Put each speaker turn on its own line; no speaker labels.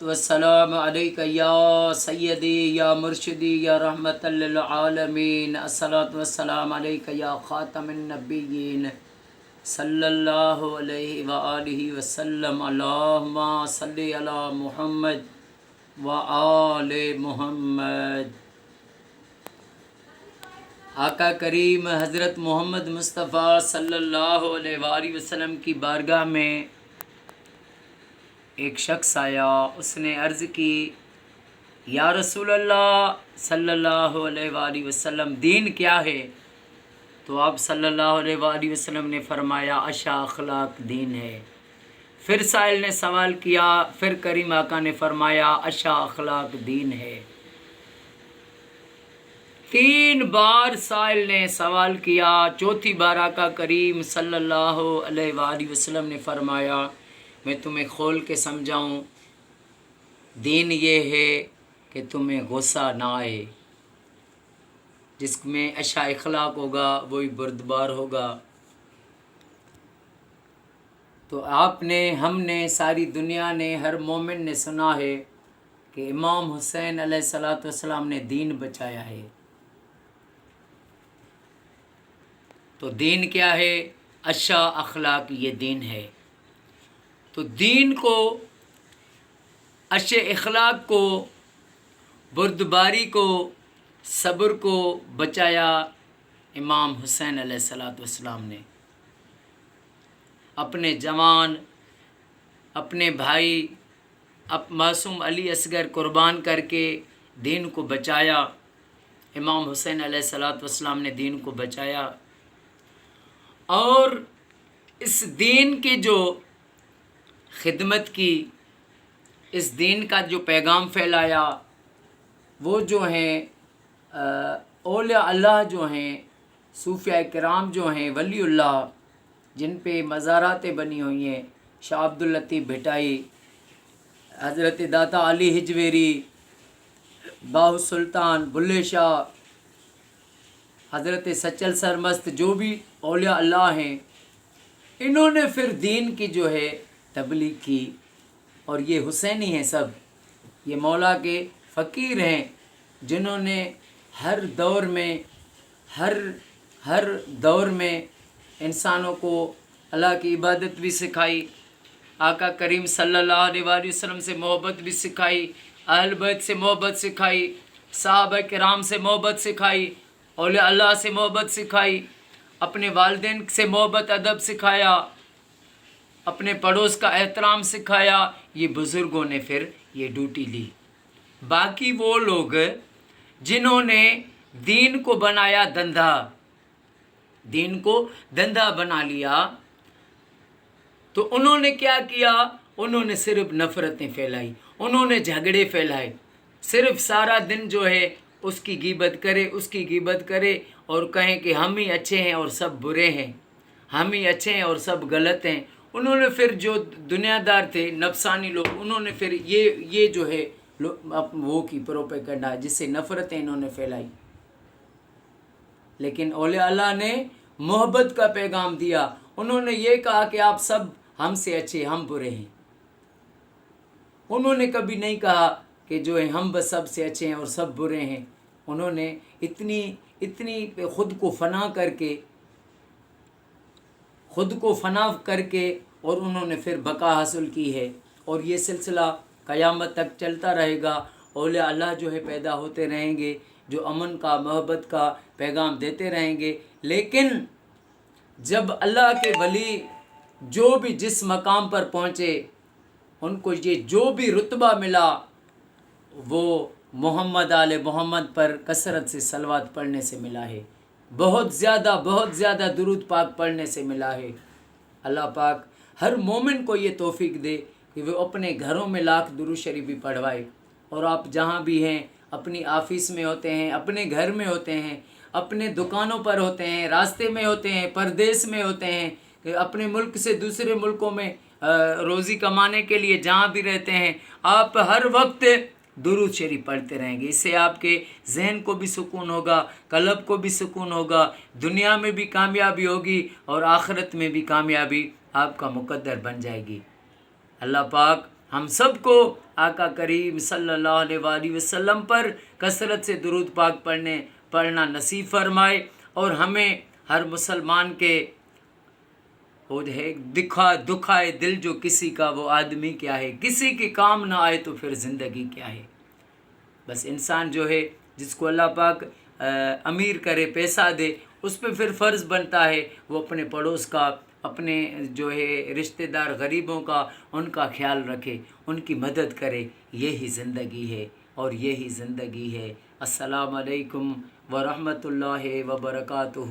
वस्सलाम अलैका या सय्यदी या मुर्शिदी या रहमतल लिल आलमीन। अस्सलातु वस्सलाम अलैका या खातमुन नबिय्यीन सल्लल्लाहु अलैहि व आलिहि वसल्लम। अल्लाहुम्मा सल्लि अला मुहम्मद व आले मुहम्मद। आका करीम हज़रत मोहम्मद मुस्तफ़ा सल्लल्लाहु अलैहि वसल्लम की बारगाह में एक शख्स आया। उसने अर्ज़ की, या रसूल अल्लाह सल्लल्लाहु अलैहि वसल्लम, दीन क्या है? तो आप सल्लल्लाहु अलैहि वसल्लम ने फरमाया, अच्छा अखलाक दीन है। फिर साइल ने सवाल किया, फिर करीम आका ने फरमाया, अच्छा अखलाक दीन है। 3 बार साइल ने सवाल किया। चौथी बार आका करीम सल्लल्लाहु अलैहि वसल्लम ने फरमाया, मैं तुम्हें खोल के समझाऊं, दीन ये है कि तुम्हें गुस्सा ना आए। जिसमें अच्छा इखलाक होगा वही बुर्दबार होगा। तो आपने, हमने, सारी दुनिया ने, हर मोमिन ने सुना है कि इमाम हुसैन अलैहिस्सलातु वस्सलाम ने दीन बचाया है। तो दीन क्या है? अच्छा अखलाक ये दीन है। तो दीन को, अच्छे इखलाक को, बुर्दबारी को, सब्र को बचाया इमाम हुसैन अलैहिस्सलातु वस्सलाम ने। अपने जवान, अपने भाई, मासूम अली असगर कुर्बान करके दीन को बचाया। इमाम हुसैन अलैहिस्सलातु वस्सलाम ने दीन को बचाया और इस दीन की जो खिदमत की, इस दीन का जो पैगाम फैलाया, वो जो हैं औलिया अल्लाह जो हैं, सूफिया किराम जो हैं, वलीउल्लाह, जिन पे मज़ारातें बनी हुई हैं, शाह अब्दुल लतीफ़ भिटाई, हज़रत दाता अली हिजवेरी, बाहु सुल्तान, बुल्ले शाह, हज़रत सचल सरमस्त, जो भी औलिया अल्लाह हैं, इन्होंने फिर दीन की जो है तबलीग की। और ये हुसैनी हैं सब, ये मौला के फ़कीर हैं, जिन्होंने हर दौर में, हर दौर में इंसानों को अल्लाह की इबादत भी सिखाई, आका करीम सल्लल्लाहु अलैहि वसल्लम से मोहब्बत भी सिखाई, अहल बैत से मोहब्बत सिखाई, सहाबा किराम से मोहब्बत सिखाई, औलिया अल्लाह से मोहब्बत सिखाई, अपने वालिदैन से मोहब्बत अदब सिखाया, अपने पड़ोस का एहतराम सिखाया। ये बुज़ुर्गों ने फिर ये ड्यूटी ली। बाकी वो लोग जिन्होंने दीन को बनाया धंधा, दीन को धंधा बना लिया, तो उन्होंने क्या किया? उन्होंने सिर्फ नफ़रतें फैलाई, उन्होंने झगड़े फैलाए। सिर्फ सारा दिन जो है उसकी गीबत करे, उसकी गीबत करे और कहें कि हम ही अच्छे हैं और सब बुरे हैं, हम ही अच्छे हैं और सब गलत हैं। उन्होंने फिर जो दुनियादार थे, नफसानी लोग, उन्होंने फिर ये जो है वो की प्रोपेगेंडा, जिससे नफ़रतें इन्होंने फैलाई। लेकिन औलिया अल्लाह ने मोहब्बत का पैगाम दिया। उन्होंने ये कहा कि आप सब हमसे अच्छे, हम बुरे हैं। उन्होंने कभी नहीं कहा कि जो है हम बस सबसे अच्छे हैं और सब बुरे हैं। उन्होंने इतनी खुद को फ़ना करके और उन्होंने फिर बका हासिल की है। और ये सिलसिला क़यामत तक चलता रहेगा। औलिया अल्लाह जो है पैदा होते रहेंगे, जो अमन का, मोहब्बत का पैगाम देते रहेंगे। लेकिन जब अल्लाह के वली जो भी जिस मकाम पर पहुँचे, उनको ये जो भी रुतबा मिला, वो मोहम्मद आले मोहम्मद पर कसरत से सलवात पढ़ने से मिला है, बहुत ज़्यादा दुरूद पाक पढ़ने से मिला है। अल्लाह पाक हर मोमिन को ये तौफीक दे कि वो अपने घरों में लाख दुरूद शरीफ भी पढ़वाए। और आप जहाँ भी हैं, अपनी ऑफिस में होते हैं, अपने घर में होते हैं, अपने दुकानों पर होते हैं, रास्ते में होते हैं, परदेश में होते हैं, अपने मुल्क से दूसरे मुल्कों में रोज़ी कमाने के लिए जहाँ भी रहते हैं, आप हर वक्त दुरूद शरीफ पढ़ते रहेंगे। इससे आपके जहन को भी सुकून होगा, कल्ब को भी सुकून होगा, दुनिया में भी कामयाबी होगी और आखिरत में भी कामयाबी आपका मुकद्दर बन जाएगी। अल्लाह पाक ہم سب کو آقا کریم صلی اللہ علیہ وآلہ وسلم پر کثرت سے درود پاک پڑھنا نصیب فرمائے، اور ہمیں ہر مسلمان کے وہ ہے دکھائے دل جو کسی کا وہ آدمی کیا ہے، کسی کے کام نہ آئے تو پھر زندگی کیا ہے۔ بس انسان جو ہے جس کو اللہ پاک امیر کرے، پیسہ دے، اس پہ پھر فرض بنتا ہے وہ اپنے پڑوس کا، اپنے جو ہے رشتہ دار غریبوں کا، ان کا خیال رکھے، ان کی مدد کرے۔ یہی زندگی ہے اور یہی زندگی ہے۔ السلام علیکم ورحمۃ اللہ وبرکاتہ۔